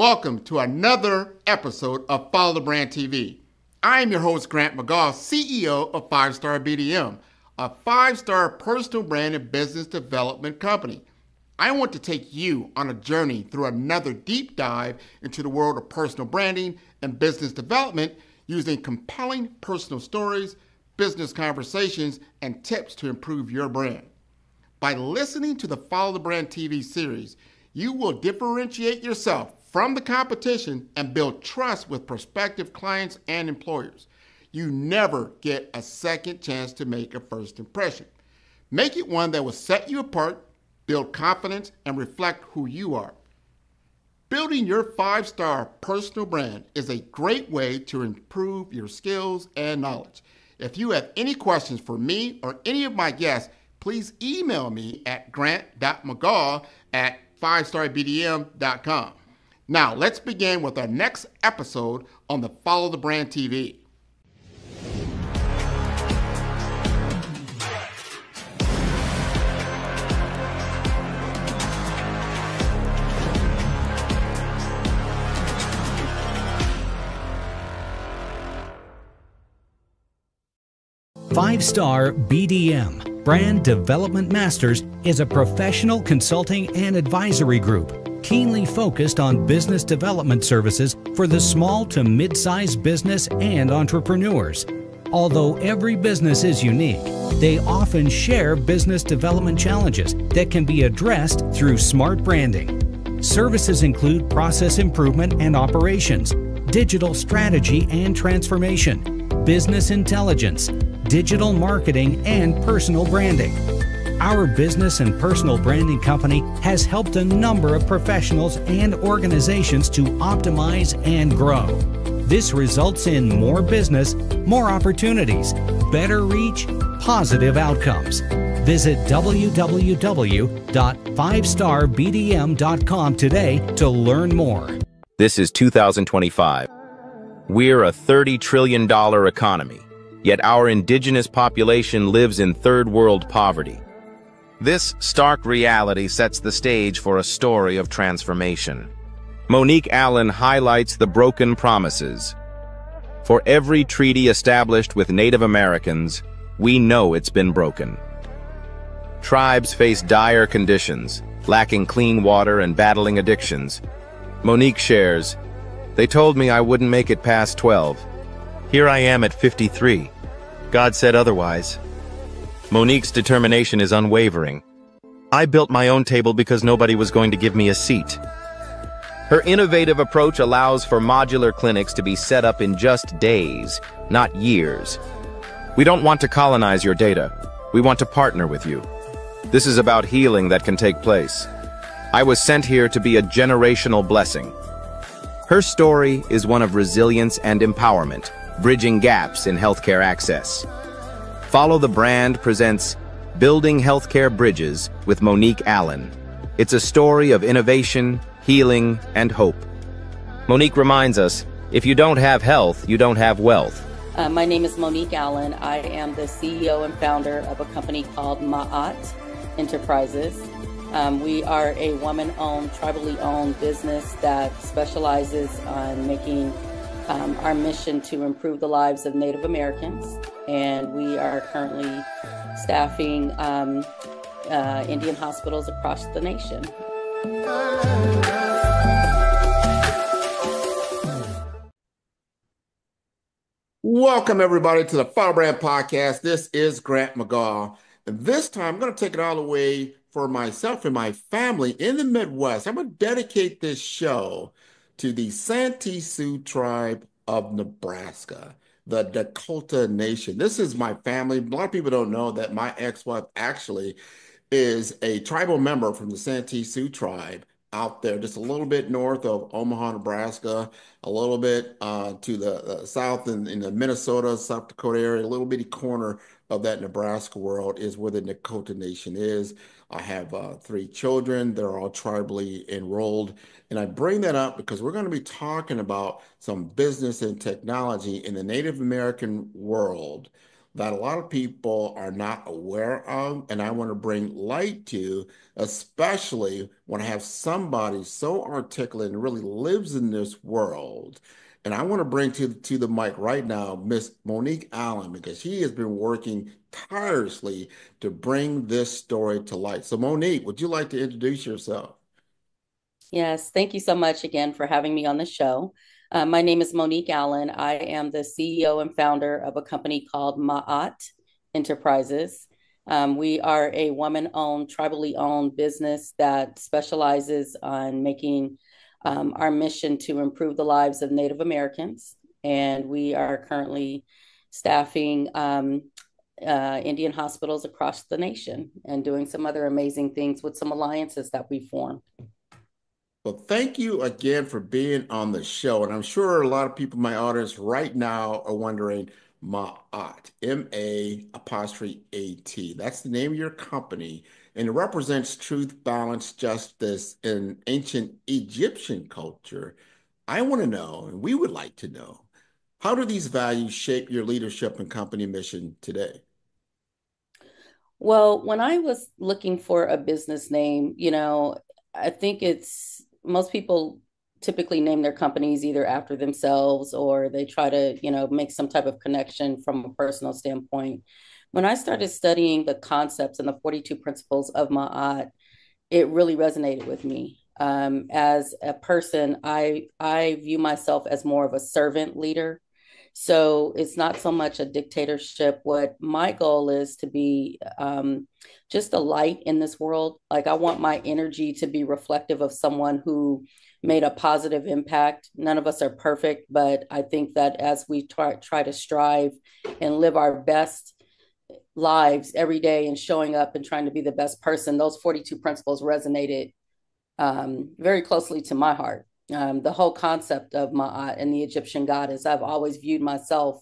Welcome to another episode of Follow the Brand TV. I am your host, Grant McGaugh, CEO of 5-Star BDM, a 5-star personal brand and business development company. I want to take you on a journey through another deep dive into the world of personal branding and business development using compelling personal stories, business conversations, and tips to improve your brand. By listening to the Follow the Brand TV series, you will differentiate yourself from the competition and build trust with prospective clients and employers. You never get a second chance to make a first impression. Make it one that will set you apart, build confidence, and reflect who you are. Building your 5-star personal brand is a great way to improve your skills and knowledge. If you have any questions for me or any of my guests, please email me at grant.mcgaugh@5starbdm.com. Now, let's begin with our next episode on the Follow the Brand TV. Five-Star BDM, Brand Development Masters, is a professional consulting and advisory group keenly focused on business development services for the small to mid-sized business and entrepreneurs. Although every business is unique, they often share business development challenges that can be addressed through smart branding. Services include process improvement and operations, digital strategy and transformation, business intelligence, digital marketing, and personal branding. Our business and personal branding company has helped a number of professionals and organizations to optimize and grow. This results in more business, more opportunities, better reach, positive outcomes. Visit www.5starbdm.com today to learn more. This is 2025. We're a $30 trillion economy, yet our indigenous population lives in third world poverty. This stark reality sets the stage for a story of transformation. Monique Allen highlights the broken promises. For every treaty established with Native Americans, we know it's been broken. Tribes face dire conditions, lacking clean water and battling addictions. Monique shares, "They told me I wouldn't make it past 12. Here I am at 53. God said otherwise." Monique's determination is unwavering. "I built my own table because nobody was going to give me a seat." Her innovative approach allows for modular clinics to be set up in just days, not years. "We don't want to colonize your data. We want to partner with you. This is about healing that can take place. I was sent here to be a generational blessing." Her story is one of resilience and empowerment, bridging gaps in healthcare access. Follow the Brand presents Building Healthcare Bridges with Monique Allen. It's a story of innovation, healing, and hope. Monique reminds us, if you don't have health, you don't have wealth. My name is Monique Allen. I am the CEO and founder of a company called Ma'at Enterprises. We are a woman-owned, tribally owned business that specializes on making our mission to improve the lives of Native Americans. And we are currently staffing Indian hospitals across the nation. Welcome, everybody, to the Follow Brand Podcast. This is Grant McGaugh. And this time, I'm going to take it all the way for myself and my family in the Midwest. I'm going to dedicate this show to the Santee Sioux tribe of Nebraska, the Dakota Nation. This is my family. A lot of people don't know that my ex-wife actually is a tribal member from the Santee Sioux tribe out there, just a little bit north of Omaha, Nebraska, a little bit to the south in the Minnesota, South Dakota area, a little bitty corner of that Nebraska world is where the Dakota Nation is. I have 3 children. They're all tribally enrolled. And I bring that up because we're going to be talking about some business and technology in the Native American world that a lot of people are not aware of, and I want to bring light to, especially when I have somebody so articulate and really lives in this world. And I want to bring to the mic right now, Miss Monique Allen, because she has been working tirelessly to bring this story to light. So, Monique, would you like to introduce yourself? Yes, thank you so much again for having me on the show. My name is Monique Allen. I am the CEO and founder of a company called Ma'at Enterprises. We are a woman-owned, tribally owned business that specializes on making our mission to improve the lives of Native Americans. And we are currently staffing Indian hospitals across the nation and doing some other amazing things with some alliances that we formed. Well, thank you again for being on the show. And I'm sure a lot of people in my audience right now are wondering, Ma'at, M-A apostrophe A-T. That's the name of your company. And it represents truth, balance, justice in ancient Egyptian culture. I want to know, and we would like to know, how do these values shape your leadership and company mission today? Well, when I was looking for a business name, I think it's most people typically name their companies either after themselves or they try to, make some type of connection from a personal standpoint. When I started studying the concepts and the 42 principles of Ma'at, it really resonated with me. As a person, I view myself as more of a servant leader. So it's not so much a dictatorship. What my goal is to be just a light in this world. Like I want my energy to be reflective of someone who made a positive impact. None of us are perfect, but I think that as we try to strive and live our best lives every day and showing up and trying to be the best person, those 42 principles resonated very closely to my heart. The whole concept of Ma'at and the Egyptian goddess, I've always viewed myself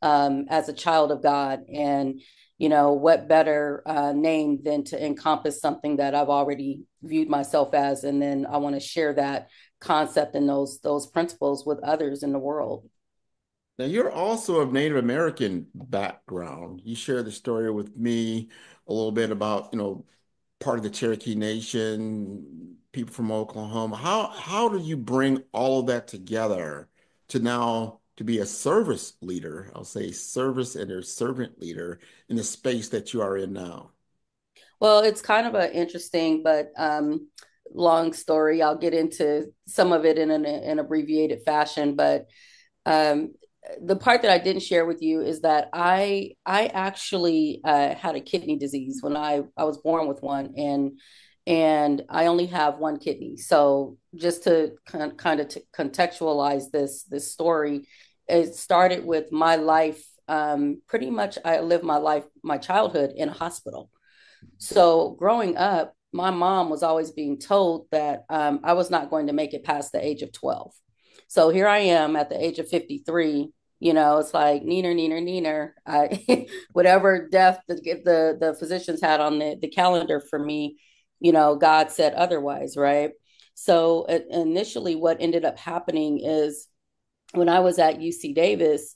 as a child of God. And, what better name than to encompass something that I've already viewed myself as. And then I want to share that concept and those principles with others in the world. Now, you're also of Native American background. You shared the story with me a little bit about, part of the Cherokee Nation, people from Oklahoma. How do you bring all of that together to now to be a service leader? I'll say service and a servant leader in the space that you are in now. Well, it's kind of an interesting but long story. I'll get into some of it in an abbreviated fashion, but um, the part that I didn't share with you is that I actually had a kidney disease when I was born with one, and I only have one kidney. So just to kind of to contextualize this story, it started with my life. Pretty much, I lived my childhood in a hospital. So growing up, my mom was always being told that I was not going to make it past the age of 12. So here I am at the age of 53. It's like neener, neener, neener. Whatever death the physicians had on the calendar for me, God said otherwise, right? So initially, what ended up happening is when I was at UC Davis,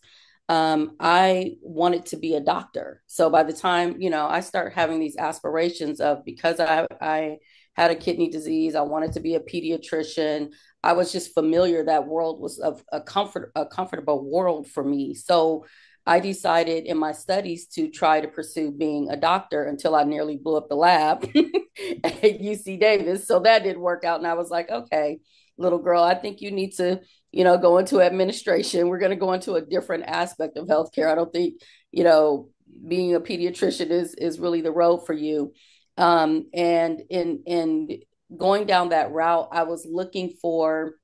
I wanted to be a doctor. So by the time, I start having these aspirations of because I had a kidney disease, I wanted to be a pediatrician. I was just familiar that world was a comfortable world for me. So I decided in my studies to try to pursue being a doctor until I nearly blew up the lab at UC Davis. So that didn't work out. And I was like, okay, little girl, I think you need to go into administration. We're going to go into a different aspect of healthcare. I don't think, being a pediatrician is really the road for you. And in going down that route, I was looking for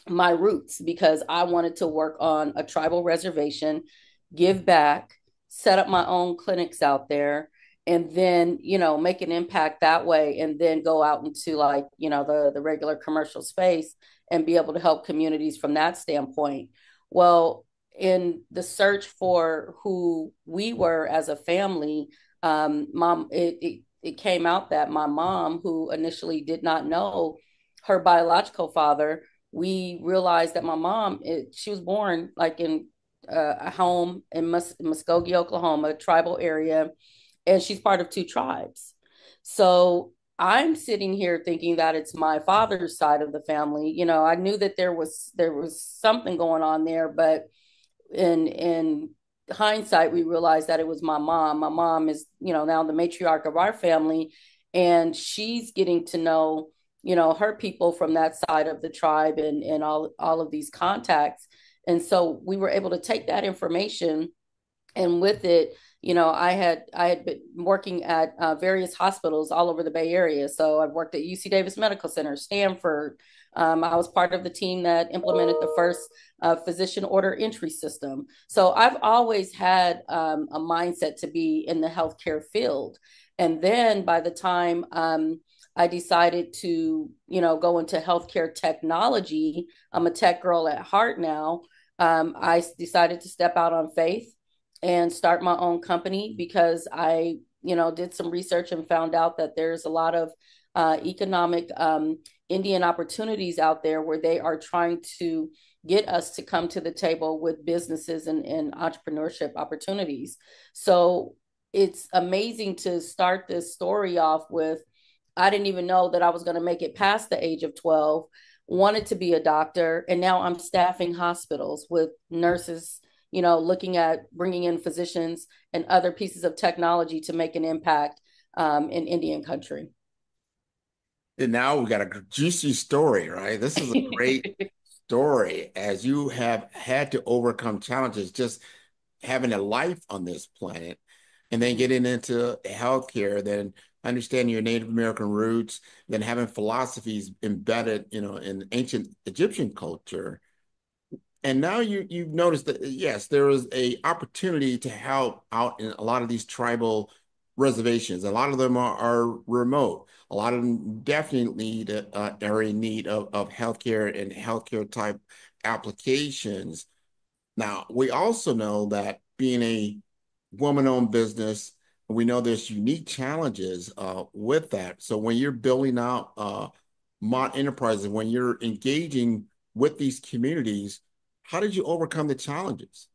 my roots because I wanted to work on a tribal reservation, give back, set up my own clinics out there, and then, make an impact that way, and then go out into like, the regular commercial space and be able to help communities from that standpoint. Well, in the search for who we were as a family, mom, it came out that my mom, who initially did not know her biological father, we realized that my mom, she was born like in a home in Muskogee, Oklahoma, tribal area, and she's part of two tribes. So I'm sitting here thinking that it's my father's side of the family. You know, I knew that there was something going on there, but in hindsight, we realized that it was my mom. My mom is, you know, now the matriarch of our family, and she's getting to know, you know, her people from that side of the tribe and all of these contacts. And so we were able to take that information, and with it, you know, I had been working at various hospitals all over the Bay Area. So I've worked at UC Davis Medical Center, Stanford. I was part of the team that implemented the first physician order entry system. So I've always had a mindset to be in the healthcare field. And then by the time I decided to, you know, go into healthcare technology, I'm a tech girl at heart now. I decided to step out on faith and start my own company because I, you know, did some research and found out that there's a lot of economic Indian opportunities out there where they are trying to get us to come to the table with businesses and entrepreneurship opportunities. So it's amazing to start this story off with, I didn't even know that I was going to make it past the age of 12, wanted to be a doctor, and now I'm staffing hospitals with nurses, you know, looking at bringing in physicians and other pieces of technology to make an impact in Indian country. And now we got a juicy story, right? This is a great story as you have had to overcome challenges, just having a life on this planet and then getting into healthcare, then understanding your Native American roots, then having philosophies embedded, you know, in ancient Egyptian culture. And now you've noticed that, yes, there is a opportunity to help out in a lot of these tribal reservations. A lot of them are remote. A lot of them definitely need are in need of healthcare and healthcare type applications. Now, we also know that being a woman-owned business, we know there's unique challenges with that. So when you're building out Mott Enterprises, when you're engaging with these communities, how did you overcome the challenges?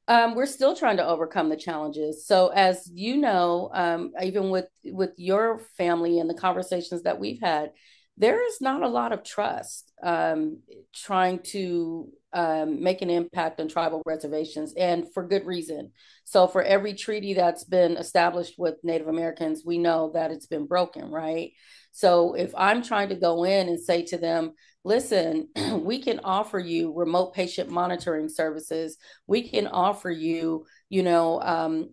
We're still trying to overcome the challenges. So, as you know, even with your family and the conversations that we've had, there is not a lot of trust trying to make an impact on tribal reservations, and for good reason. So, for every treaty that's been established with Native Americans, we know that it's been broken, right? So, if I'm trying to go in and say to them, listen, we can offer you remote patient monitoring services. We can offer you, you know,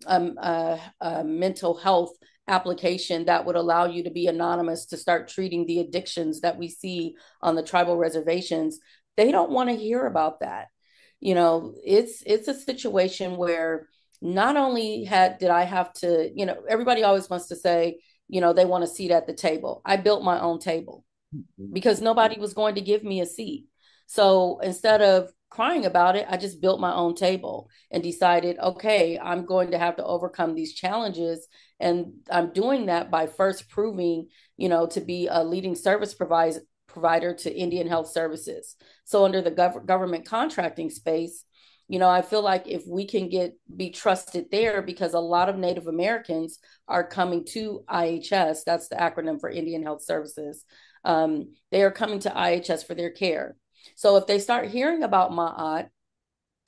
a mental health application that would allow you to be anonymous to start treating the addictions that we see on the tribal reservations. They don't want to hear about that. You know, it's a situation where not only did I have to, you know, everybody always wants to say, you know, they want a seat at the table. I built my own table because nobody was going to give me a seat. So instead of crying about it, I just built my own table and decided, okay, I'm going to have to overcome these challenges. And I'm doing that by first proving, you know, to be a leading service provider to Indian Health Services. So under the government contracting space, you know, I feel like if we can be trusted there, because a lot of Native Americans are coming to IHS, that's the acronym for Indian Health Services. They are coming to IHS for their care. So if they start hearing about Ma'at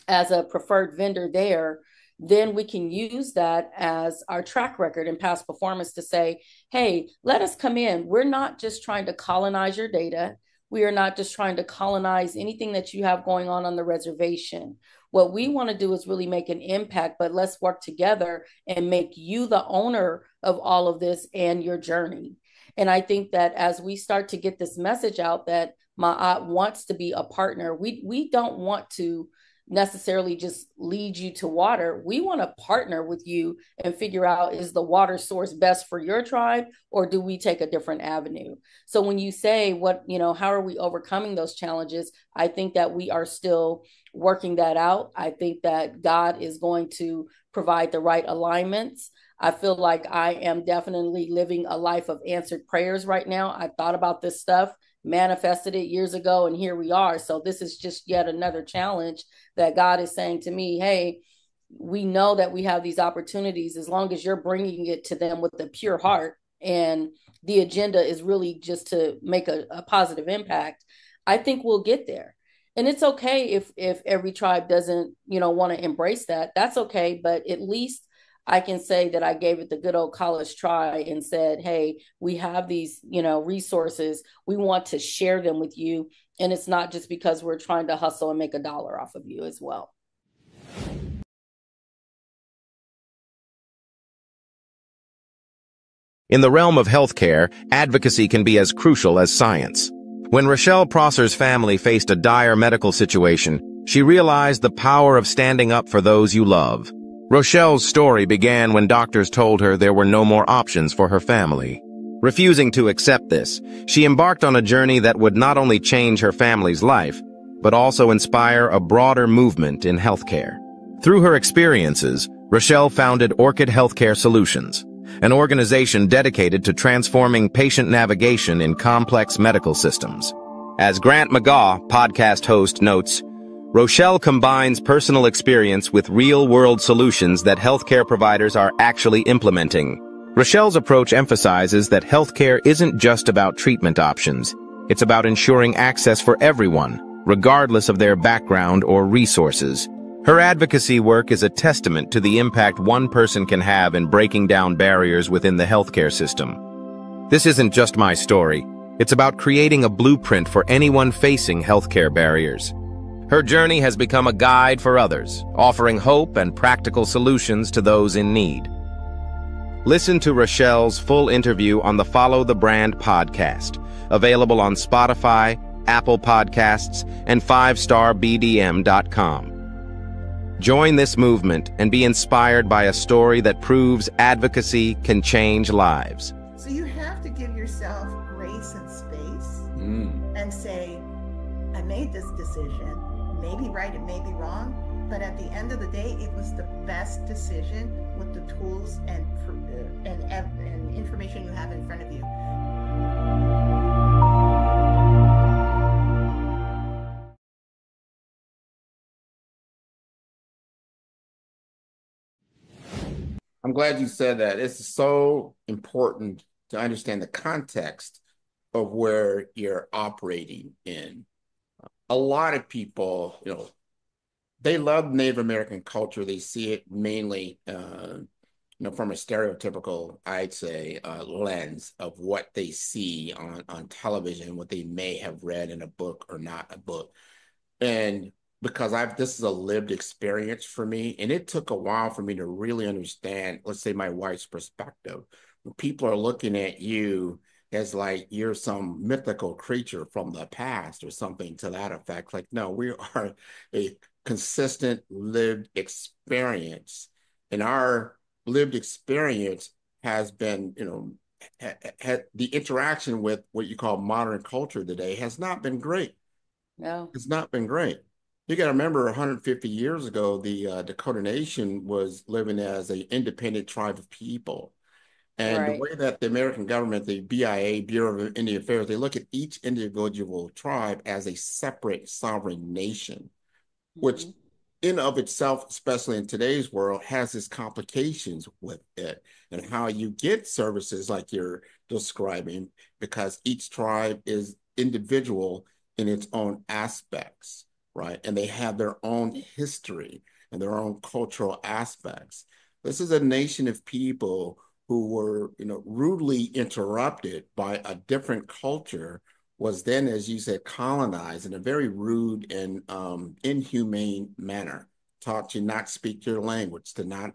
as a preferred vendor there, then we can use that as our track record and past performance to say, hey, let us come in. We're not just trying to colonize your data. We are not just trying to colonize anything that you have going on the reservation. What we want to do is really make an impact, but let's work together and make you the owner of all of this and your journey. And I think that as we start to get this message out that Ma'at wants to be a partner, we don't want to necessarily just lead you to water. We want to partner with you and figure out, is the water source best for your tribe, or do we take a different avenue? So when you say what, you know, how are we overcoming those challenges? I think that we are still working that out. I think that God is going to provide the right alignments. I feel like I am definitely living a life of answered prayers right now. I thought about this stuff manifested it years ago, and here we are. So this is just yet another challenge that God is saying to me, hey, we know that we have these opportunities as long as you're bringing it to them with a pure heart, and the agenda is really just to make a positive impact. I think we'll get there. And it's okay if every tribe doesn't, want to embrace that. That's okay. But at least I can say that I gave it the good old college try and said, hey, we have these, resources. We want to share them with you. And it's not just because we're trying to hustle and make a dollar off of you as well. In the realm of healthcare, advocacy can be as crucial as science. When Rochelle Prosser's family faced a dire medical situation, she realized the power of standing up for those you love. Rochelle's story began when doctors told her there were no more options for her family. Refusing to accept this, she embarked on a journey that would not only change her family's life, but also inspire a broader movement in healthcare. Through her experiences, Rochelle founded Orchid Healthcare Solutions, an organization dedicated to transforming patient navigation in complex medical systems. As Grant McGaugh, podcast host, notes, Rochelle combines personal experience with real-world solutions that healthcare providers are actually implementing. Rochelle's approach emphasizes that healthcare isn't just about treatment options. It's about ensuring access for everyone, regardless of their background or resources. Her advocacy work is a testament to the impact one person can have in breaking down barriers within the healthcare system. This isn't just my story. It's about creating a blueprint for anyone facing healthcare barriers. Her journey has become a guide for others, offering hope and practical solutions to those in need. Listen to Rochelle's full interview on the Follow the Brand podcast, available on Spotify, Apple Podcasts, and 5starbdm.com. Join this movement and be inspired by a story that proves advocacy can change lives. So you have to give yourself grace and space and say, I made this decision, maybe right, it may be wrong, but at the end of the day, it was the best decision with the tools and information you have in front of you. I'm glad you said that. It's so important to understand the context of where you're operating in. A lot of people, they love Native American culture. They see it mainly, from a stereotypical, I'd say, lens of what they see on television, what they may have read in a book or not a book. And because this is a lived experience for me, and it took a while for me to really understand, let's say, my wife's perspective. When people are looking at you as like you're some mythical creature from the past or something to that effect, like, no, we are a consistent lived experience, and our lived experience has been, the interaction with what you call modern culture today has not been great. No, it's not been great. You got to remember 150 years ago, the Dakota Nation was living as an independent tribe of people. And right. The way that the American government, the BIA, Bureau of Indian Affairs, they look at each individual tribe as a separate sovereign nation, which in of itself, especially in today's world, has its complications with it and how you get services like you're describing, because each tribe is individual in its own aspects. Right. And they have their own history and their own cultural aspects. This is a nation of people who were, rudely interrupted by a different culture, was then, as you said, colonized in a very rude and inhumane manner, taught to not speak your language, to not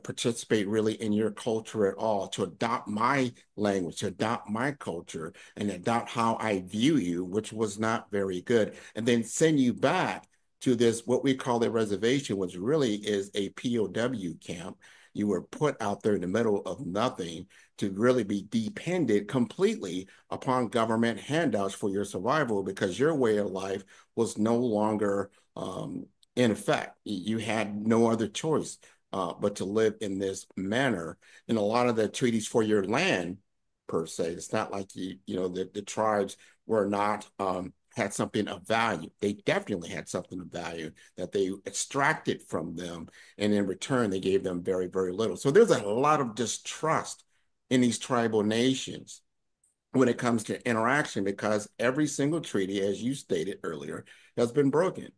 participate really in your culture at all, to adopt my language, to adopt my culture, and adopt how I view you, which was not very good, and then send you back to this, what we call the reservation, which really is a POW camp. You were put out there in the middle of nothing to really be dependent completely upon government handouts for your survival, because your way of life was no longer in effect. You had no other choice but to live in this manner. And a lot of the treaties for your land per se. It's not like the tribes were not had something of value. They definitely had something of value that they extracted from them, and in return, they gave them very, very little. So there's a lot of distrust in these tribal nations when it comes to interaction, because every single treaty, as you stated earlier, has been broken.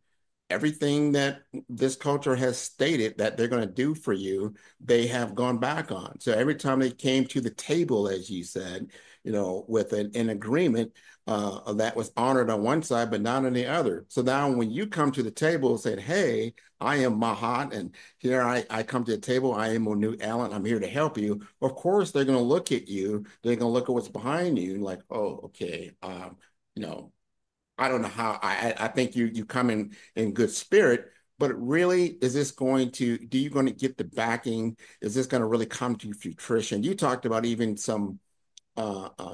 Everything that this culture has stated that they're going to do for you, they have gone back on. So every time they came to the table, as you said, with an agreement that was honored on one side, but not on the other. So now when you come to the table and say, hey, I am Mahat, and here I come to the table, I am Monique Allen, I'm here to help you. Of course, they're going to look at you. They're going to look at what's behind you like, oh, okay, I don't know how. I think you come in good spirit, but really, is this going to? Do you going to get the backing? Is this going to really come to fruition? You talked about even some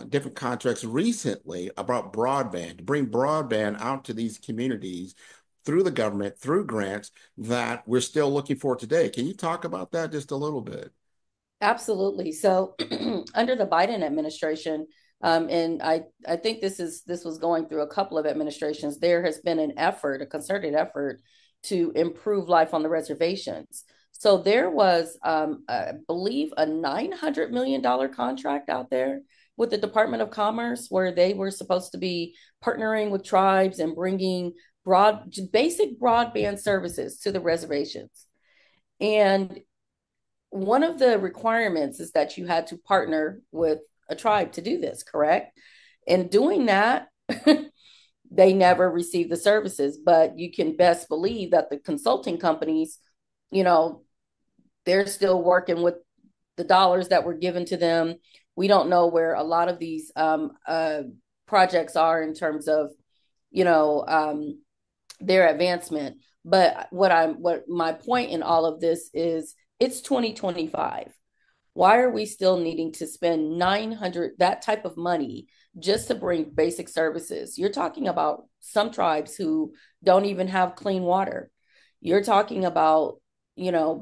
different contracts recently about broadband, to bring broadband out to these communities through the government, through grants that we're still looking for today. Can you talk about that just a little bit? Absolutely. So under the Biden administration, and I think this was going through a couple of administrations, there has been an effort, a concerted effort to improve life on the reservations. So there was, I believe, a $900 million contract out there with the Department of Commerce, where they were supposed to be partnering with tribes and bringing basic broadband services to the reservations. And one of the requirements is that you had to partner with a tribe to do this, correct? And doing that, they never received the services. But you can best believe that the consulting companies, they're still working with the dollars that were given to them. We don't know where a lot of these projects are in terms of, their advancement. But what my point in all of this is, it's 2025. Why are we still needing to spend 900, that type of money, just to bring basic services? You're talking about some tribes who don't even have clean water. You're talking about,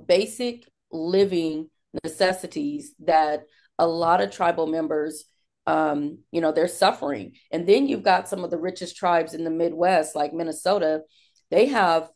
basic living necessities that a lot of tribal members, they're suffering. And then you've got some of the richest tribes in the Midwest, like Minnesota. They have,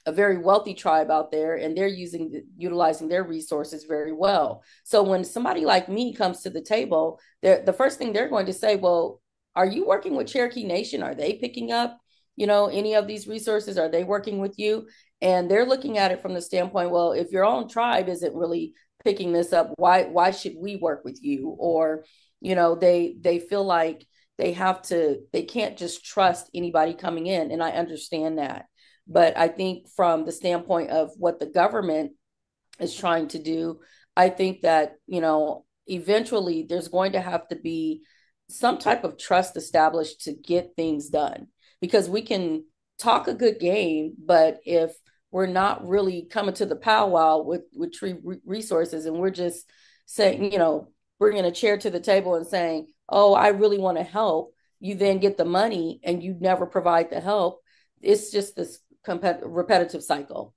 a very wealthy tribe out there, and they're utilizing their resources very well. So when somebody like me comes to the table, the first thing they're going to say, well, are you working with Cherokee Nation? Are they picking up, any of these resources? Are they working with you? And they're looking at it from the standpoint, well, if your own tribe isn't really picking this up, why should we work with you? Or, they feel like they can't just trust anybody coming in. And I understand that. But I think from the standpoint of what the government is trying to do, I think that, eventually there's going to have to be some type of trust established to get things done, because we can talk a good game, but if we're not really coming to the powwow with tree resources, and we're just saying, bringing a chair to the table and saying, oh, I really want to help, you then get the money and you never provide the help. It's just this repetitive cycle.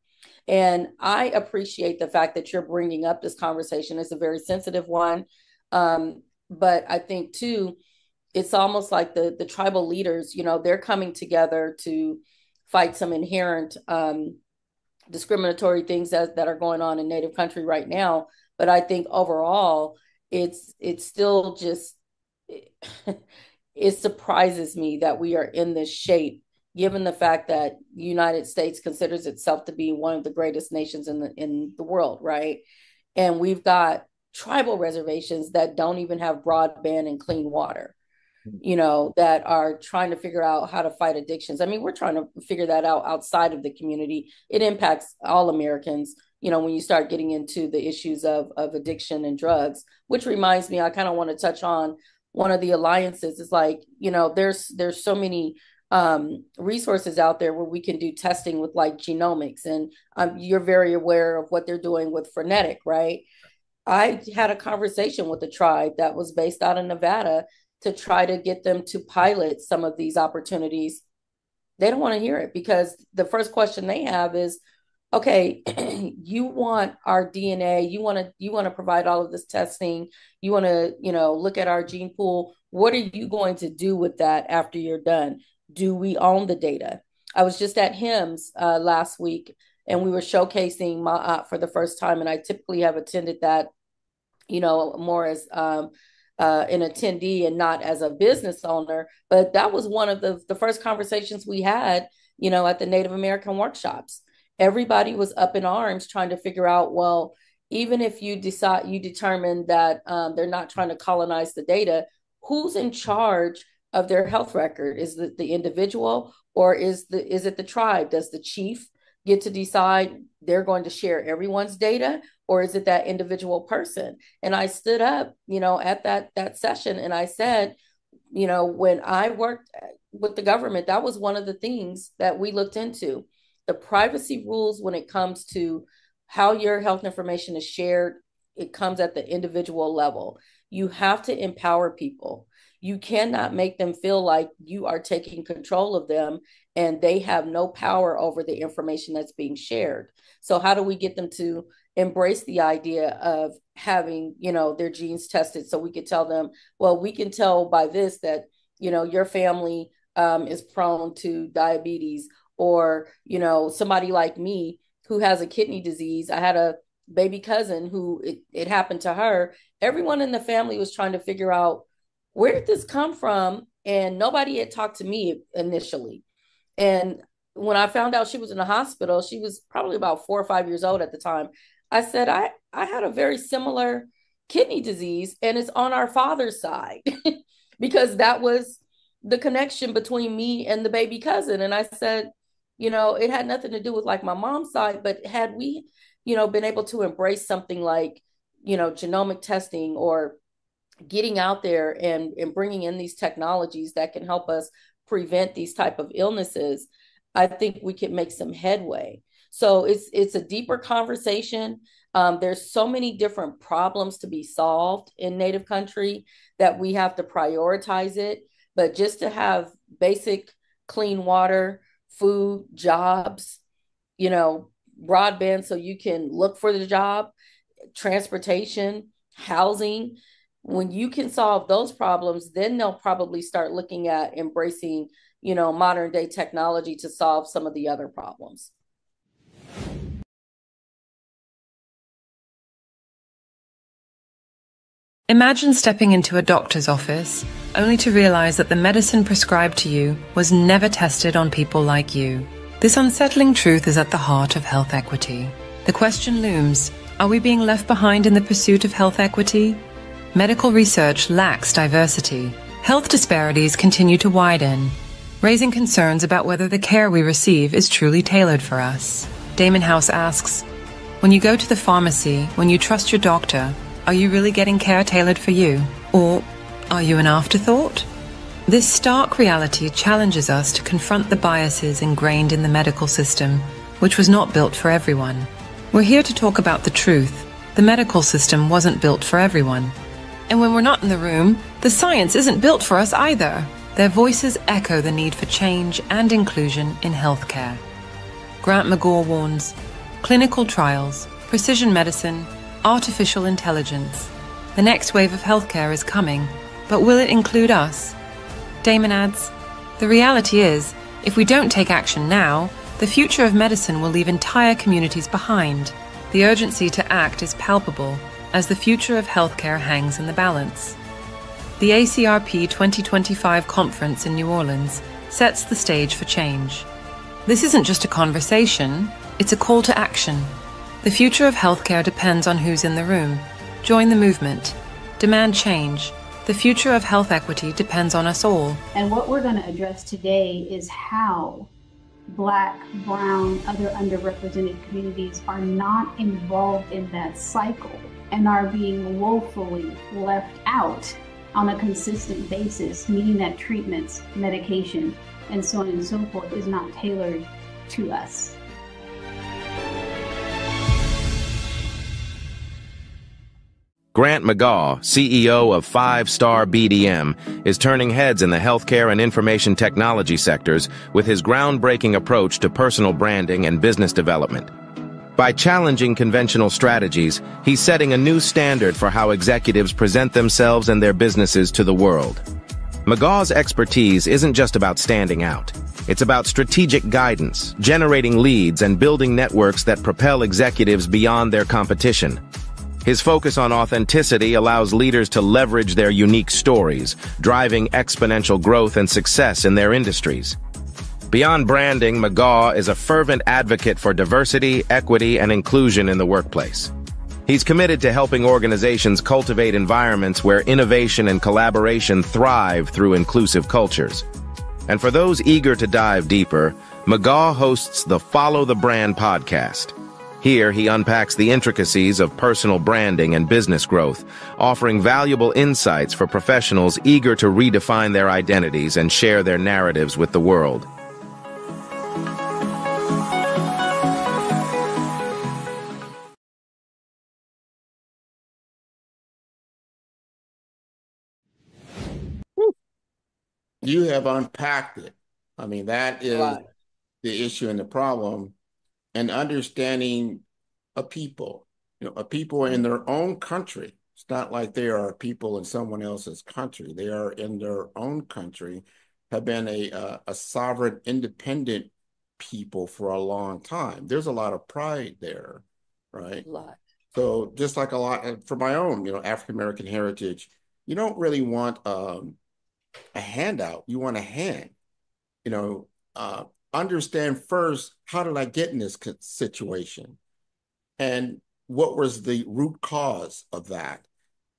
And I appreciate the fact that you're bringing up this conversation. It's a very sensitive one. But I think too, it's almost like the tribal leaders, they're coming together to fight some inherent discriminatory things that are going on in Native country right now. But I think overall, it's still just, it surprises me that we are in this shape, given the fact that the United States considers itself to be one of the greatest nations in the world, right? And we've got tribal reservations that don't even have broadband and clean water, that are trying to figure out how to fight addictions. I mean, we're trying to figure that out outside of the community. It impacts all Americans, when you start getting into the issues of addiction and drugs, which reminds me, I kind of want to touch on one of the alliances. Is like, there's so many resources out there where we can do testing with like genomics, and you're very aware of what they're doing with frenetic, right? I had a conversation with a tribe that was based out of Nevada to try to get them to pilot some of these opportunities. They don't want to hear it, because the first question they have is, okay, you want our DNA, you want to provide all of this testing, you want to, look at our gene pool. What are you going to do with that after you're done? Do we own the data? I was just at HIMSS last week, and we were showcasing Ma'at for the first time, and I typically have attended that, more as an attendee and not as a business owner. But that was one of the first conversations we had, at the Native American workshops. Everybody was up in arms trying to figure out, well, even if you determine that they're not trying to colonize the data, who's in charge of their health record? Is it the individual, or is it the tribe? Does the chief get to decide they're going to share everyone's data, or is it that individual person? And I stood up, at that session, and I said, when I worked with the government, that was one of the things that we looked into. The privacy rules when it comes to how your health information is shared, it comes at the individual level. You have to empower people. You cannot make them feel like you are taking control of them and they have no power over the information that's being shared. So how do we get them to embrace the idea of having, their genes tested, so we could tell them, well, we can tell by this that, your family is prone to diabetes, or, somebody like me who has a kidney disease. I had a baby cousin who it happened to her. Everyone in the family was trying to figure out, where did this come from? And nobody had talked to me initially. And when I found out she was in the hospital, she was probably about 4 or 5 years old at the time. I said, I had a very similar kidney disease, and it's on our father's side because that was the connection between me and the baby cousin. And I said, it had nothing to do with like my mom's side, but had we, been able to embrace something like, genomic testing, or getting out there and bringing in these technologies that can help us prevent these type of illnesses, I think we can make some headway. So it's a deeper conversation. There's so many different problems to be solved in Native country that we have to prioritize it. But just to have basic clean water, food, jobs, broadband so you can look for the job, transportation, housing. When you can solve those problems, then they'll probably start looking at embracing, modern day technology to solve some of the other problems. Imagine stepping into a doctor's office only to realize that the medicine prescribed to you was never tested on people like you. This unsettling truth is at the heart of health equity. The question looms, are we being left behind in the pursuit of health equity? Medical research lacks diversity. Health disparities continue to widen, raising concerns about whether the care we receive is truly tailored for us. Damon House asks, when you go to the pharmacy, when you trust your doctor, are you really getting care tailored for you? Or are you an afterthought? This stark reality challenges us to confront the biases ingrained in the medical system, which was not built for everyone. We're here to talk about the truth. The medical system wasn't built for everyone. And when we're not in the room, the science isn't built for us either. Their voices echo the need for change and inclusion in healthcare. Grant McGaw warns, clinical trials, precision medicine, artificial intelligence. The next wave of healthcare is coming, but will it include us? Damon adds, the reality is, if we don't take action now, the future of medicine will leave entire communities behind. The urgency to act is palpable as the future of healthcare hangs in the balance. The ACRP 2025 conference in New Orleans sets the stage for change. This isn't just a conversation, it's a call to action. The future of healthcare depends on who's in the room. Join the movement. Demand change. The future of health equity depends on us all. And what we're going to address today is how Black, brown, other underrepresented communities are not involved in that cycle and are being woefully left out on a consistent basis, meaning that treatments, medication, and so on and so forth is not tailored to us. Grant McGaw, CEO of 5-Star BDM, is turning heads in the healthcare and information technology sectors with his groundbreaking approach to personal branding and business development. By challenging conventional strategies, he's setting a new standard for how executives present themselves and their businesses to the world. McGaw's expertise isn't just about standing out. It's about strategic guidance, generating leads, and building networks that propel executives beyond their competition. His focus on authenticity allows leaders to leverage their unique stories, driving exponential growth and success in their industries. Beyond branding, McGaw is a fervent advocate for diversity, equity, and inclusion in the workplace. He's committed to helping organizations cultivate environments where innovation and collaboration thrive through inclusive cultures. And for those eager to dive deeper, McGaw hosts the Follow the Brand podcast. Here, he unpacks the intricacies of personal branding and business growth, offering valuable insights for professionals eager to redefine their identities and share their narratives with the world. You have unpacked it. I mean, that is the issue and the problem, and understanding a people, a people in their own country. It's not like they are people in someone else's country. They are in their own country, have been a sovereign, independent people for a long time. There's a lot of pride there, right? A lot. So just like a lot for my own, African-American heritage, you don't really want a handout. You want a hand, understand first, how did I get in this situation? And what was the root cause of that?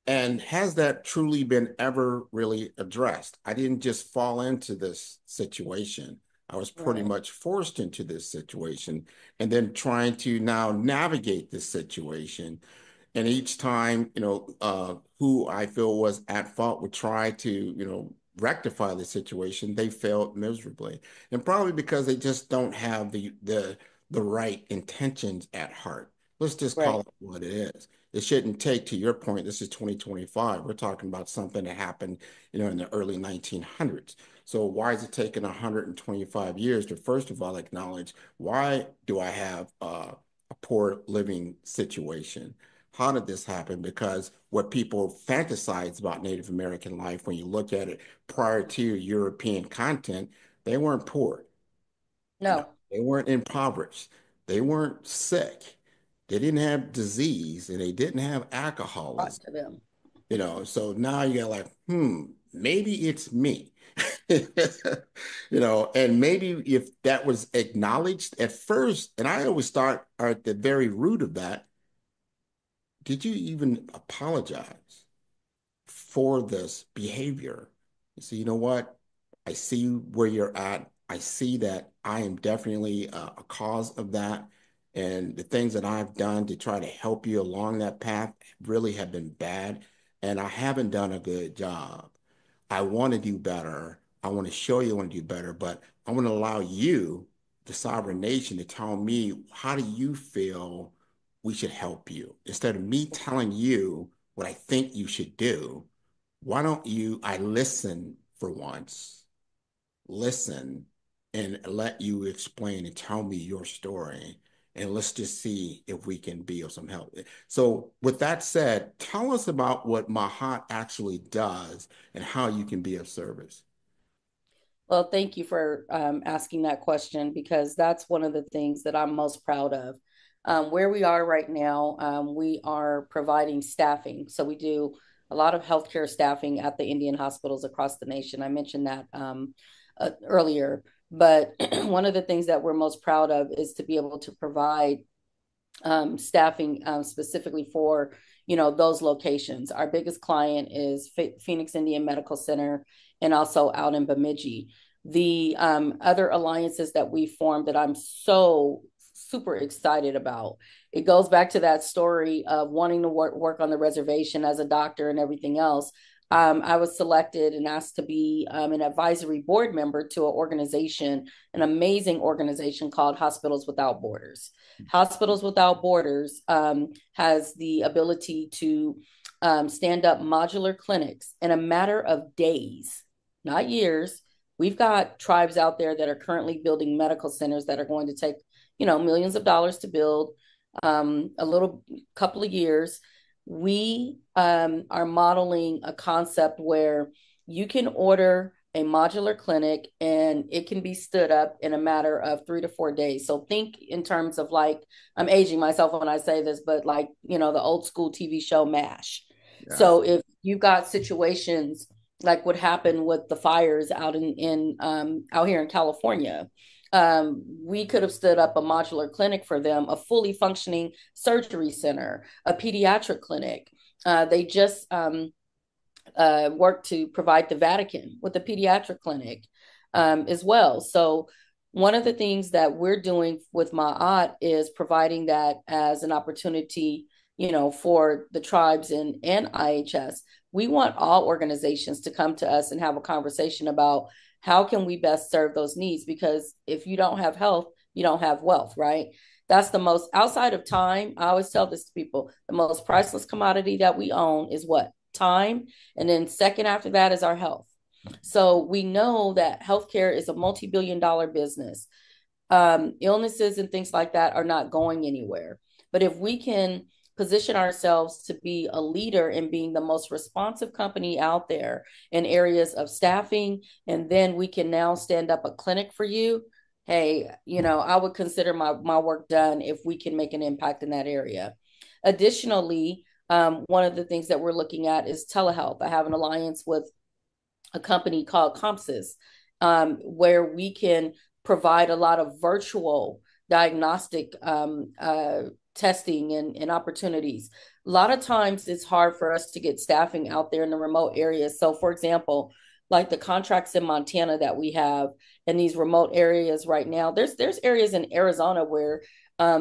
And has that truly been ever really addressed? I didn't just fall into this situation. I was pretty much forced into this situation and then trying to now navigate this situation. And each time, who I feel was at fault would try to, rectify the situation, they failed miserably. And probably because they just don't have the right intentions at heart. Let's just call it what it is. It shouldn't take, to your point, this is 2025. We're talking about something that happened, in the early 1900s. So why is it taking 125 years to, first of all, acknowledge, why do I have a poor living situation? How did this happen? Because what people fantasize about Native American life, when you look at it prior to European content, they weren't poor. No. They weren't impoverished. They weren't sick. They didn't have disease, and they didn't have alcoholism. To them. So now you're like, maybe it's me. And maybe if that was acknowledged at first, and I always start at the very root of that, did you even apologize for this behavior? You say, you know what? I see where you're at. I see that I am definitely a cause of that. And the things that I've done to try to help you along that path really have been bad. And I haven't done a good job. I want to do better. I want to show you I want to do better, but I want to allow you, the sovereign nation, to tell me, how do you feel we should help you? Instead of me telling you what I think you should do, why don't I listen for once, listen and let you explain and tell me your story. And let's just see if we can be of some help. So with that said, tell us about what Mahat actually does and how you can be of service. Well, thank you for asking that question, because that's one of the things that I'm most proud of. Where we are right now, we are providing staffing. So we do a lot of healthcare staffing at the Indian hospitals across the nation. I mentioned that earlier. But one of the things that we're most proud of is to be able to provide staffing specifically for, those locations. Our biggest client is Phoenix Indian Medical Center, and also out in Bemidji. The other alliances that we formed that I'm so super excited about, it goes back to that story of wanting to work on the reservation as a doctor and everything else. I was selected and asked to be an advisory board member to an amazing organization called Hospitals Without Borders. Hospitals Without Borders has the ability to stand up modular clinics in a matter of days, not years. We've got tribes out there that are currently building medical centers that are going to take, millions of dollars to build. a little couple of years, we are modeling a concept where you can order a modular clinic and it can be stood up in a matter of 3 to 4 days. So think in terms of like, I'm aging myself when I say this, but like, the old school TV show MASH. Yes. So if you've got situations like what happened with the fires out out here in California, we could have stood up a modular clinic for them, a fully functioning surgery center, a pediatric clinic. They just work to provide the Vatican with a pediatric clinic as well. So one of the things that we're doing with Ma'at is providing that as an opportunity, for the tribes and IHS. We want all organizations to come to us and have a conversation about how can we best serve those needs? Because if you don't have health, you don't have wealth, right? That's the most, outside of time, I always tell this to people, the most priceless commodity that we own is what? Time. And then second after that is our health. So we know that healthcare is a multi-billion-dollar business. Illnesses and things like that are not going anywhere. But if we can position ourselves to be a leader in being the most responsive company out there in areas of staffing, and then we can now stand up a clinic for you. Hey, I would consider my work done if we can make an impact in that area. Additionally, one of the things that we're looking at is telehealth. I have an alliance with a company called Compsys, where we can provide a lot of virtual diagnostic testing and opportunities. A lot of times it's hard for us to get staffing out there in the remote areas. So for example, like the contracts in Montana that we have in these remote areas right now, there's areas in Arizona where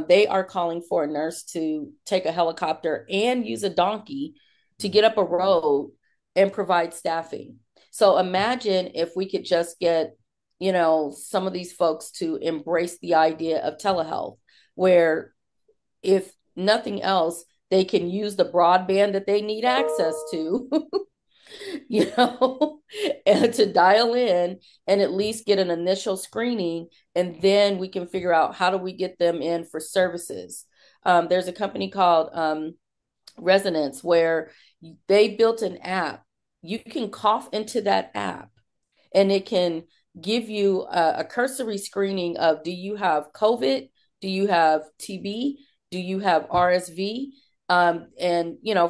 they are calling for a nurse to take a helicopter and use a donkey to get up a road and provide staffing. So imagine if we could just get, some of these folks to embrace the idea of telehealth, where if nothing else, they can use the broadband that they need access to, and to dial in and at least get an initial screening. And then we can figure out how do we get them in for services. There's a company called Resonance where they built an app. You can cough into that app and it can give you a cursory screening of, do you have COVID? Do you have TB? Do you have RSV? And,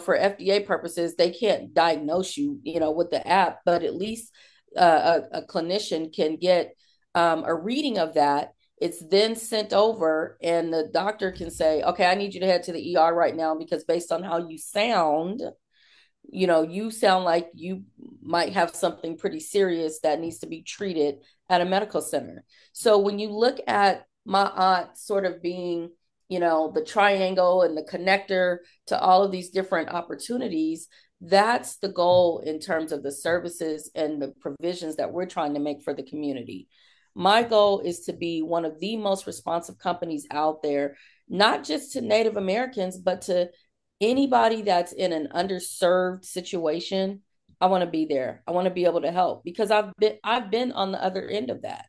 for FDA purposes, they can't diagnose you, with the app, but at least a clinician can get a reading of that. It's then sent over and the doctor can say, okay, I need you to head to the ER right now because based on how you sound, you sound like you might have something pretty serious that needs to be treated at a medical center. So when you look at Ma'at sort of being, the triangle and the connector to all of these different opportunities, that's the goal in terms of the services and the provisions that we're trying to make for the community. My goal is to be one of the most responsive companies out there, not just to Native Americans, but to anybody that's in an underserved situation. I want to be there. I want to be able to help because I've been on the other end of that.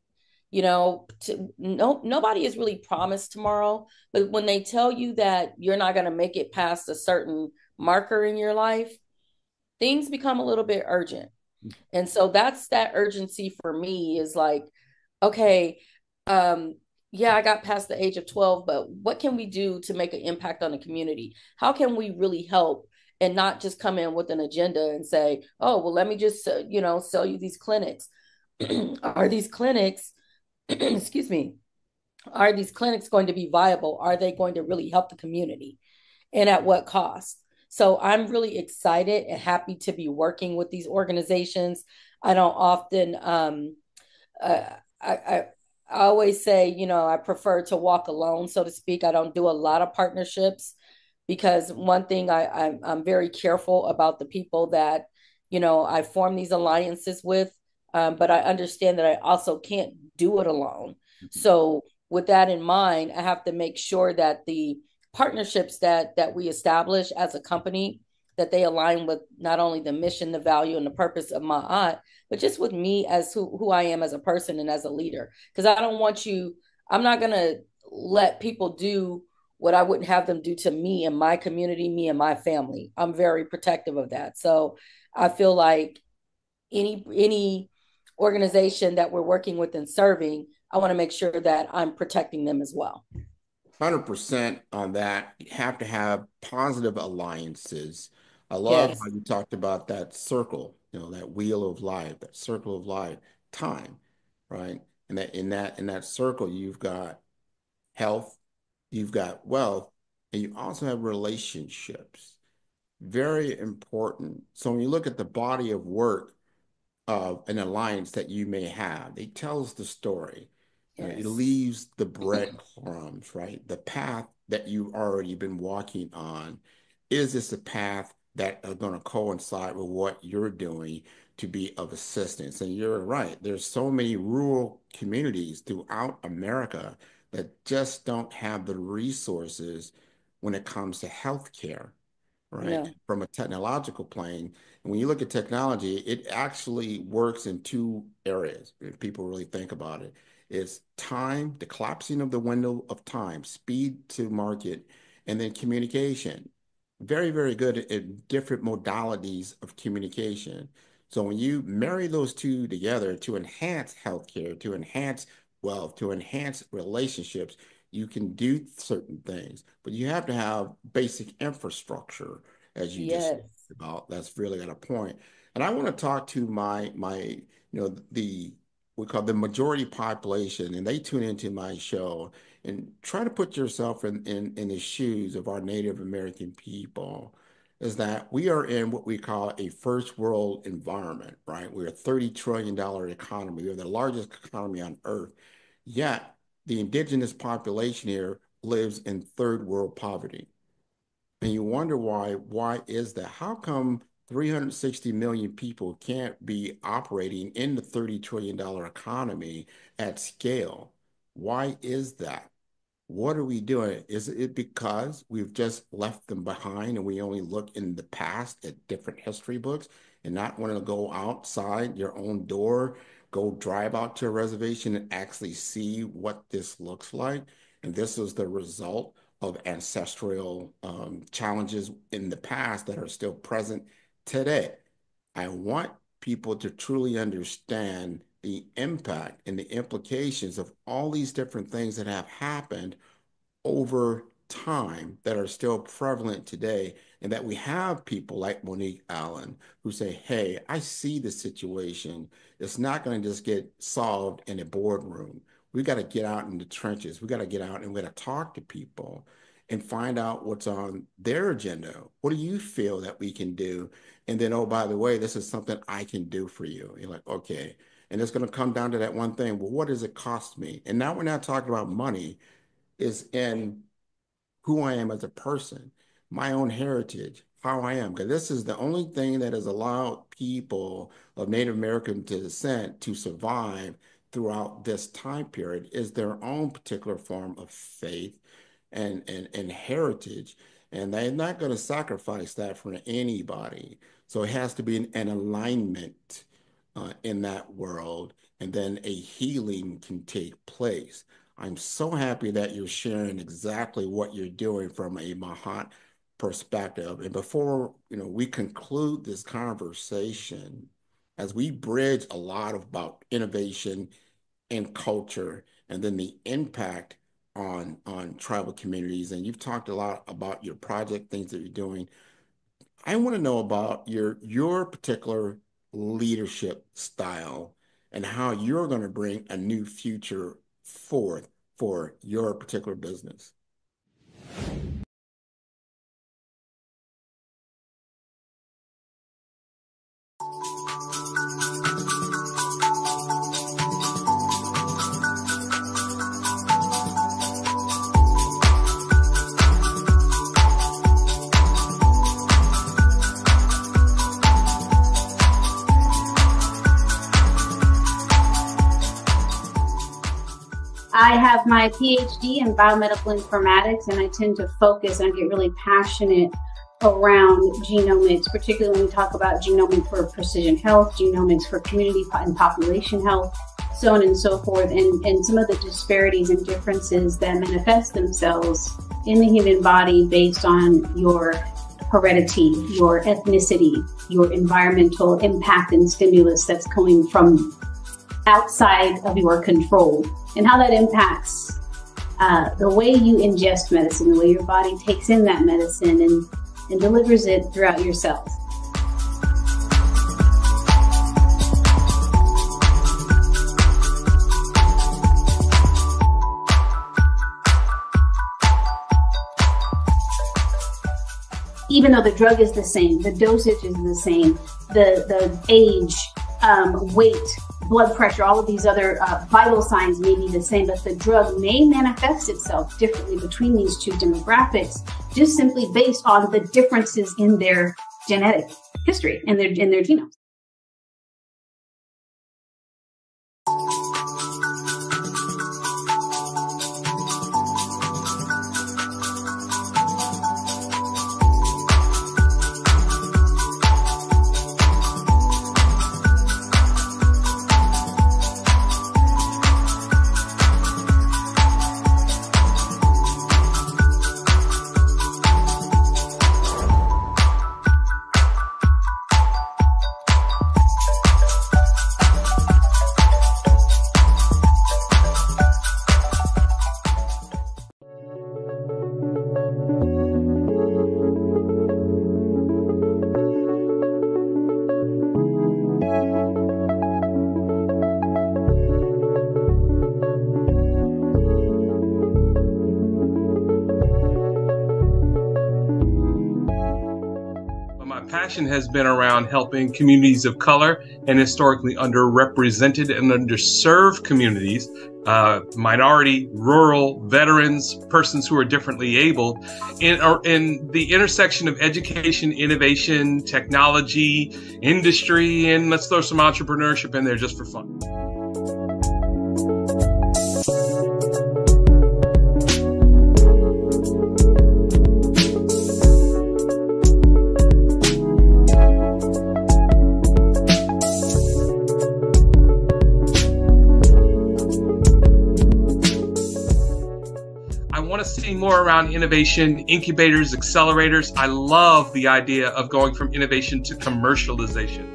Nobody is really promised tomorrow, but when they tell you that you're not going to make it past a certain marker in your life, things become a little bit urgent. And so that's that urgency for me is like, okay, yeah, I got past the age of 12, but what can we do to make an impact on the community? How can we really help and not just come in with an agenda and say, oh, well, let me just, sell you these clinics. Are these clinics, excuse me, are these clinics going to be viable? Are they going to really help the community? And at what cost? So I'm really excited and happy to be working with these organizations. I don't often, I always say, I prefer to walk alone, so to speak. I don't do a lot of partnerships because one thing I'm very careful about the people that, I form these alliances with, but I understand that I also can't do it alone. So with that in mind, I have to make sure that the partnerships that we establish as a company, that they align with not only the mission, the value, and the purpose of Ma'at, but just with me as who I am as a person and as a leader. Because I'm not going to let people do what I wouldn't have them do to me and my community, me and my family. I'm very protective of that. So I feel like any organization that we're working with and serving, I want to make sure that I'm protecting them as well. 100% on that. You have to have positive alliances. I love Yes. how you talked about that circle, that wheel of life, that circle of life, time, right? And that in that circle, you've got health, you've got wealth, and you also have relationships. Very important. So when you look at the body of work of an alliance that you may have, it tells the story. It Yes. leaves the breadcrumbs, right? The path that you've already been walking on. Is this a path that are going to coincide with what you're doing to be of assistance? And you're right. There's so many rural communities throughout America that just don't have the resources when it comes to healthcare, right? No. From a technological plane. And when you look at technology, it actually works in two areas, if people really think about it. It's time, the collapsing of the window of time, speed to market, and then communication. Very, very good at different modalities of communication. So when you marry those two together to enhance healthcare, to enhance wealth, to enhance relationships, you can do certain things, but you have to have basic infrastructure, as you just Yes. talked about. That's really at a point. And I want to talk to my the we call the majority population, and they tune into my show and try to put yourself in the shoes of our Native American people. Is that we are in what we call a first world environment, right? We're a $30 trillion economy. We're the largest economy on earth. Yet the indigenous population here lives in third world poverty. And you wonder why is that? How come 360 million people can't be operating in the $30 trillion economy at scale? Why is that? What are we doing? Is it because we've just left them behind and we only look in the past at different history books and not want to go outside your own door, go drive out to a reservation and actually see what this looks like? And this is the result of ancestral challenges in the past that are still present today. I want people to truly understand the impact and the implications of all these different things that have happened over time that are still prevalent today, and that we have people like Monique Allen who say, hey, I see the situation. It's not going to just get solved in a boardroom. We got to get out in the trenches. We got to get out and we got to talk to people and find out what's on their agenda. What do you feel that we can do? And then, oh, by the way, this is something I can do for you. You're like, okay. And it's going to come down to that one thing. Well, what does it cost me? And now we're not talking about money. Is in who I am as a person, my own heritage, how I am. Because this is the only thing that has allowed people of Native American descent to survive throughout this time period is their own particular form of faith and heritage. And they're not going to sacrifice that for anybody. So it has to be an alignment in that world, and then a healing can take place. I'm so happy that you're sharing exactly what you're doing from a Mahat perspective. And before we conclude this conversation, as we bridge a lot about innovation and culture, and then the impact on tribal communities, and you've talked a lot about your project, things that you're doing. I want to know about your particular leadership style and how you're going to bring a new future forth for your particular business. I have my PhD in biomedical informatics, and I tend to focus and get really passionate around genomics, particularly when we talk about genomics for precision health, genomics for community and population health, so on and so forth, and some of the disparities and differences that manifest themselves in the human body based on your heredity, your ethnicity, your environmental impact and stimulus that's coming from outside of your control, and how that impacts the way you ingest medicine, the way your body takes in that medicine and delivers it throughout your cells. Even though the drug is the same, the dosage is the same, the age, weight, blood pressure, all of these other vital signs may be the same, but the drug may manifest itself differently between these two demographics, just simply based on the differences in their genetic history and in their genomes. Passion has been around helping communities of color and historically underrepresented and underserved communities, minority, rural, veterans, persons who are differently abled, in the intersection of education, innovation, technology, industry, and let's throw some entrepreneurship in there just for fun. See more around innovation, incubators, accelerators. I love the idea of going from innovation to commercialization.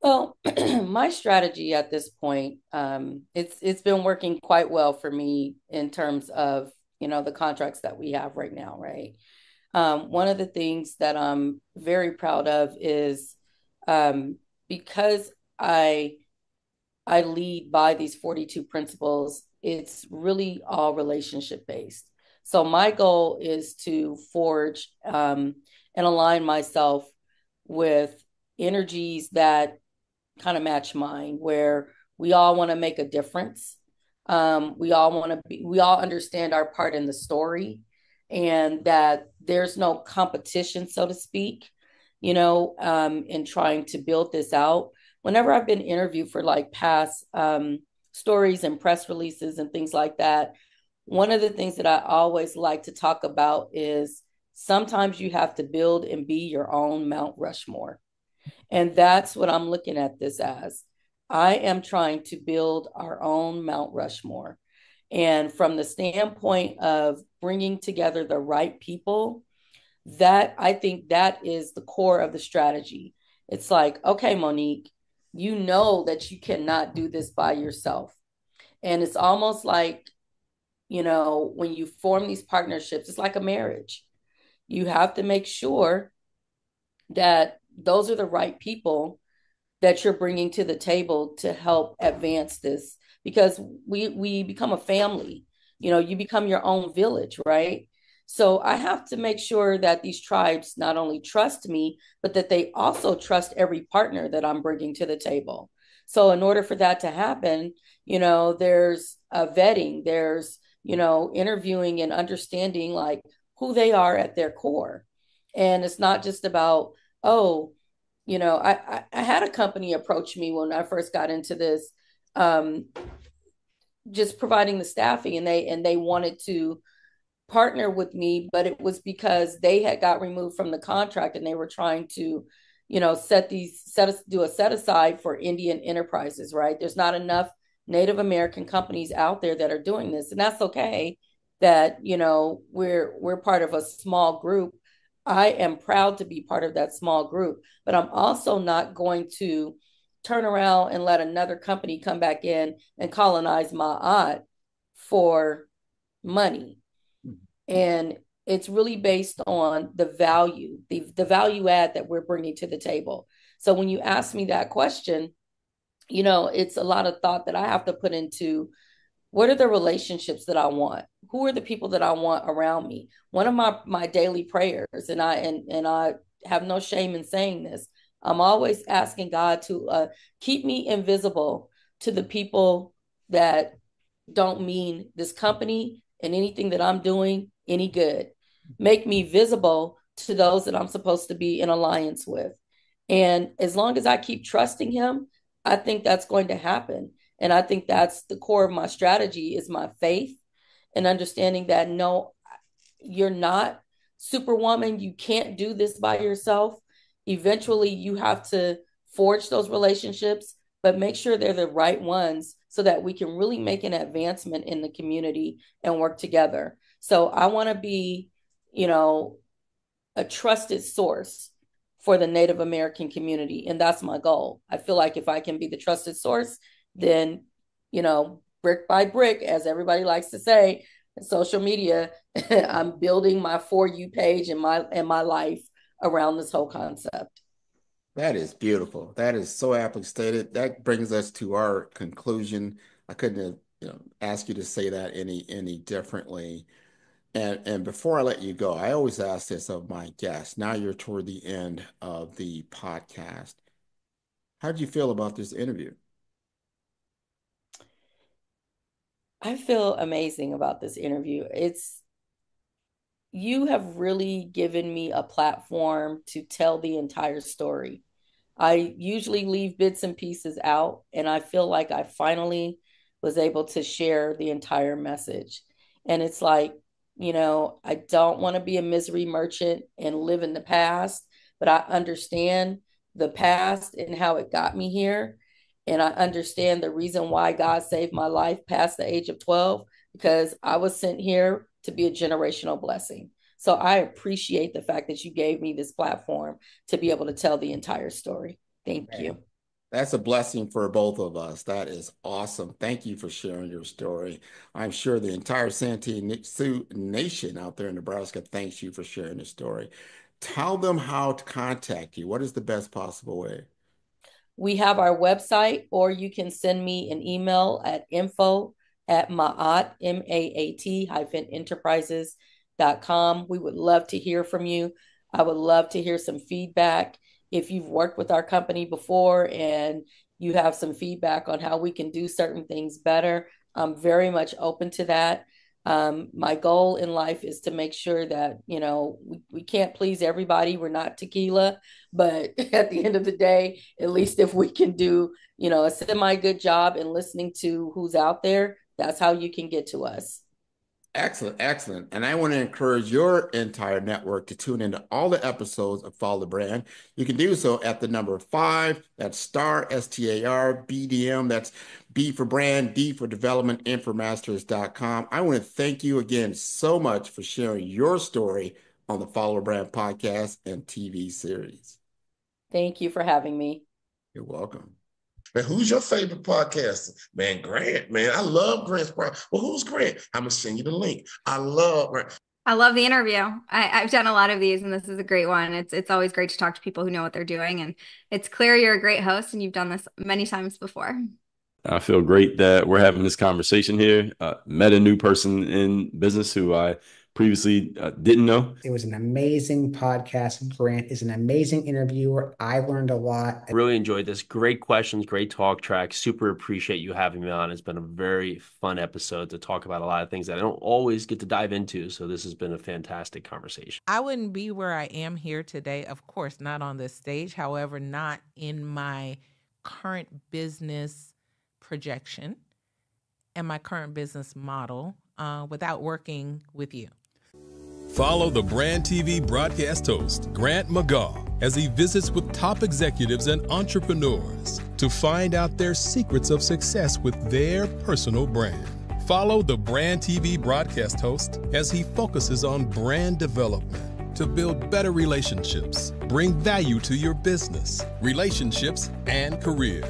Well, my strategy at this point, it's been working quite well for me in terms of, the contracts that we have right now, right? One of the things that I'm very proud of is because I lead by these 42 principles, it's really all relationship based. So my goal is to forge and align myself with energies that kind of match mine, where we all want to make a difference. We all understand our part in the story, and that there's no competition, so to speak, in trying to build this out. Whenever I've been interviewed for like past stories and press releases and things like that, one of the things that I always like to talk about is sometimes you have to build and be your own Mount Rushmore. And that's what I'm looking at this as. I am trying to build our own Mount Rushmore. And from the standpoint of bringing together the right people, that I think that is the core of the strategy. It's like, okay, Monique, you know that you cannot do this by yourself. And it's almost like, when you form these partnerships, it's like a marriage. You have to make sure that those are the right people that you're bringing to the table to help advance this, because we become a family. You become your own village, right? So I have to make sure that these tribes not only trust me, but that they also trust every partner that I'm bringing to the table. So in order for that to happen, there's a vetting, there's, interviewing and understanding like who they are at their core. And it's not just about, oh, I had a company approach me when I first got into this, just providing the staffing, and they wanted to partner with me, but it was because they had got removed from the contract and they were trying to, do a set aside for Indian enterprises, right? There's not enough Native American companies out there that are doing this, and that's okay. That we're part of a small group. I am proud to be part of that small group, but I'm also not going to turn around and let another company come back in and colonize Ma'at for money. And it's really based on the value, the value add that we're bringing to the table. So when you ask me that question, it's a lot of thought that I have to put into what are the relationships that I want? Who are the people that I want around me? One of my daily prayers, and I have no shame in saying this, I'm always asking God to keep me invisible to the people that don't mean this company and anything that I'm doing any good. Make me visible to those that I'm supposed to be in alliance with. And as long as I keep trusting him, I think that's going to happen. And I think that's the core of my strategy is my faith and understanding that no, you're not superwoman. You can't do this by yourself. Eventually, you have to forge those relationships, but make sure they're the right ones so that we can really make an advancement in the community and work together. So I want to be, a trusted source for the Native American community. And that's my goal. I feel like if I can be the trusted source, then, brick by brick, as everybody likes to say, social media, I'm building my For You page and my life around this whole concept. That is beautiful. That is so aptly stated. That brings us to our conclusion. I couldn't have, asked you to say that any differently. And before I let you go, I always ask this of my guests. Now you're toward the end of the podcast. How did you feel about this interview? I feel amazing about this interview. You have really given me a platform to tell the entire story. I usually leave bits and pieces out, and I feel like I finally was able to share the entire message. And it's like, I don't want to be a misery merchant and live in the past, but I understand the past and how it got me here. And I understand the reason why God saved my life past the age of 12, because I was sent here to be a generational blessing. So I appreciate the fact that you gave me this platform to be able to tell the entire story. Thank you. That's a blessing for both of us. That is awesome. Thank you for sharing your story. I'm sure the entire Santee Sioux Nation out there in Nebraska thanks you for sharing the story. Tell them how to contact you. What is the best possible way? We have our website, or you can send me an email at info@maat, MAAT-enterprises.com. We would love to hear from you. I would love to hear some feedback. If you've worked with our company before and you have some feedback on how we can do certain things better, I'm very much open to that. My goal in life is to make sure that, we can't please everybody. We're not tequila, but at the end of the day, at least if we can do, a semi-good job in listening to who's out there, that's how you can get to us. Excellent, excellent. And I want to encourage your entire network to tune into all the episodes of Follow the Brand. You can do so at the number 5, that's star, STAR, BDM, that's B for brand, D for development, Infomasters.com. I want to thank you again so much for sharing your story on the Follow the Brand podcast and TV series. Thank you for having me. You're welcome. Man, who's your favorite podcaster? Man, Grant, man. I love Grant's podcast. Well, who's Grant? I'm going to send you the link. I love Grant. I love the interview. I've done a lot of these, and this is a great one. It's always great to talk to people who know what they're doing, and it's clear you're a great host, and you've done this many times before. I feel great that we're having this conversation here. Met a new person in business who I previously didn't know. It was an amazing podcast. Grant is an amazing interviewer. I learned a lot. I really enjoyed this. Great questions, great talk track. Super appreciate you having me on. It's been a very fun episode to talk about a lot of things that I don't always get to dive into. So this has been a fantastic conversation. I wouldn't be where I am here today, of course, not on this stage. However, not in my current business projection and my current business model without working with you. Follow the Brand TV broadcast host, Grant McGaw, as he visits with top executives and entrepreneurs to find out their secrets of success with their personal brand. Follow the Brand TV broadcast host as he focuses on brand development to build better relationships, bring value to your business, relationships, and career.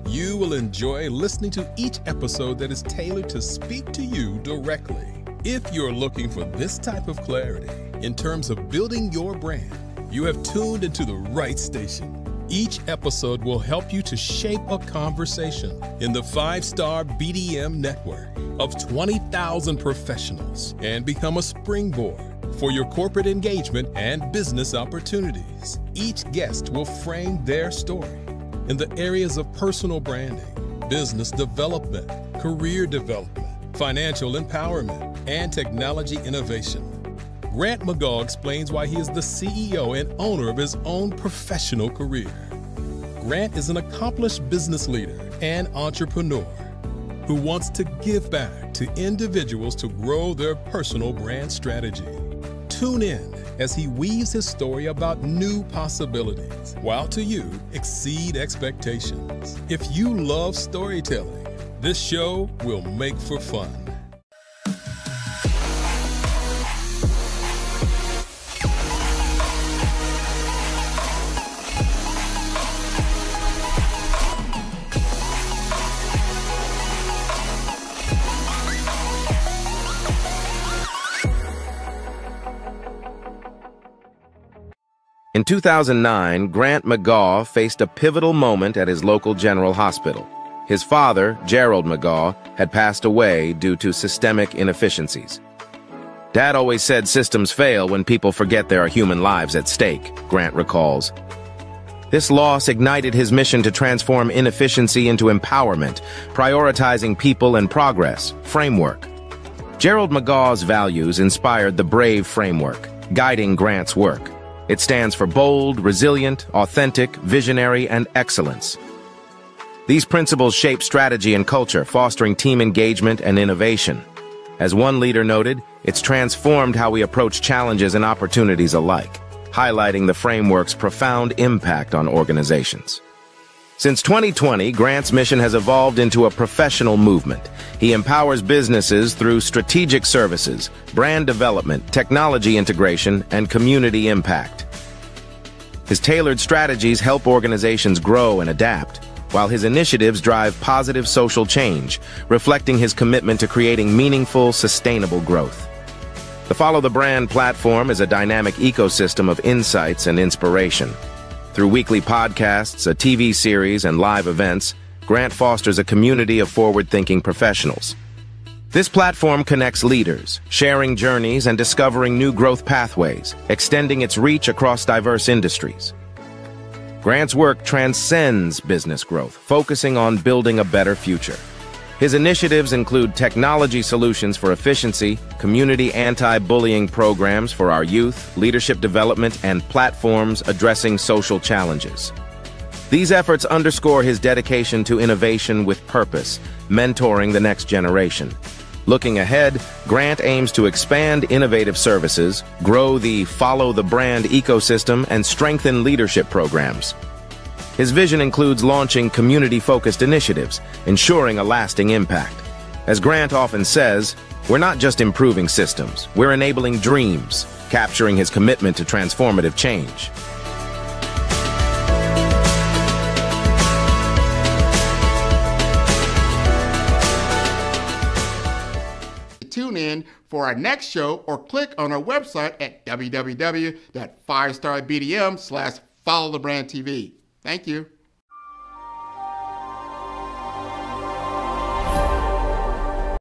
You will enjoy listening to each episode that is tailored to speak to you directly. If you're looking for this type of clarity in terms of building your brand, you have tuned into the right station. Each episode will help you to shape a conversation in the 5-star BDM network of 20,000 professionals and become a springboard for your corporate engagement and business opportunities. Each guest will frame their story in the areas of personal branding, business development, career development, financial empowerment, and technology innovation. Grant McGaw explains why he is the CEO and owner of his own professional career. Grant is an accomplished business leader and entrepreneur who wants to give back to individuals to grow their personal brand strategy. Tune in as he weaves his story about new possibilities, while to you exceed expectations. If you love storytelling, this show will make for fun. In 2009, Grant McGaw faced a pivotal moment at his local general hospital. His father, Gerald McGaw, had passed away due to systemic inefficiencies. Dad always said systems fail when people forget there are human lives at stake, Grant recalls. This loss ignited his mission to transform inefficiency into empowerment, prioritizing people and progress framework. Gerald McGaw's values inspired the BRAVE framework, guiding Grant's work. It stands for bold, resilient, authentic, visionary, and excellence. These principles shape strategy and culture, fostering team engagement and innovation. As one leader noted, it's transformed how we approach challenges and opportunities alike, highlighting the framework's profound impact on organizations. Since 2020, Grant's mission has evolved into a professional movement. He empowers businesses through strategic services, brand development, technology integration, and community impact. His tailored strategies help organizations grow and adapt, while his initiatives drive positive social change, reflecting his commitment to creating meaningful, sustainable growth. The Follow the Brand platform is a dynamic ecosystem of insights and inspiration. Through weekly podcasts, a TV series, and live events, Grant fosters a community of forward-thinking professionals. This platform connects leaders, sharing journeys and discovering new growth pathways, extending its reach across diverse industries. Grant's work transcends business growth, focusing on building a better future. His initiatives include technology solutions for efficiency, community anti-bullying programs for our youth, leadership development, and platforms addressing social challenges. These efforts underscore his dedication to innovation with purpose, mentoring the next generation. Looking ahead, Grant aims to expand innovative services, grow the Follow the Brand ecosystem, and strengthen leadership programs. His vision includes launching community-focused initiatives, ensuring a lasting impact. As Grant often says, we're not just improving systems, we're enabling dreams, capturing his commitment to transformative change. Tune tune in for our next show or click on our website at www.5starbdm/followthebrandtv. Thank you.